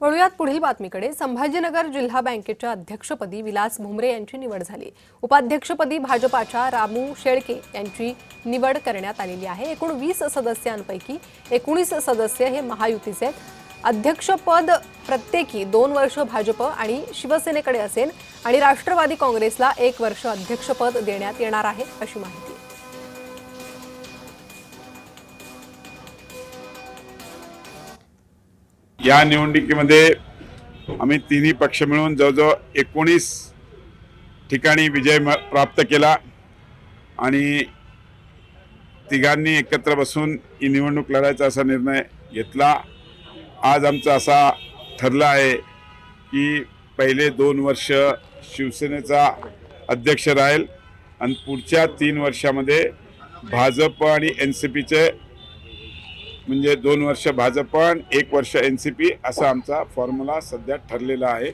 वळूयात पुढील बातमीकडे। संभाजीनगर जिल्हा बँकेच्या अध्यक्षपदी विलास भुमरे यांची निवड झाली। उपाध्यक्षपदी भाजपाच्या रामू शेळके यांची निवड करण्यात आलेली आहे। एकूण 20 सदस्यांपैकी 19 सदस्य हे महायुतीचे आहेत। अध्यक्षपद प्रत्येकी 2 वर्ष भाजप आणि शिवसेनेकडे असेल आणि राष्ट्रवादी काँग्रेसला 1 वर्ष अध्यक्षपद देण्यात येणार आहे, अशी माहिती। या निवडणुकीमध्ये आम्ही तिन्ही पक्ष मिळून जवळजवळ 19 ठिकाणी विजय प्राप्त केला आणि तिघांनी एकत्र बसून ही निवडणूक लढायचा असा निर्णय घेतला। आज आमचा असा ठरला आहे की पहिले 2 वर्ष शिवसेनेचा अध्यक्ष राहील आणि पुढच्या 3 वर्षामध्ये भाजप आणि एनसीपीचे म्हणजे 2 वर्ष भाजप आणि 1 वर्ष एनसीपी असा आमचा फॉर्म्युला सध्या ठरलेला आहे।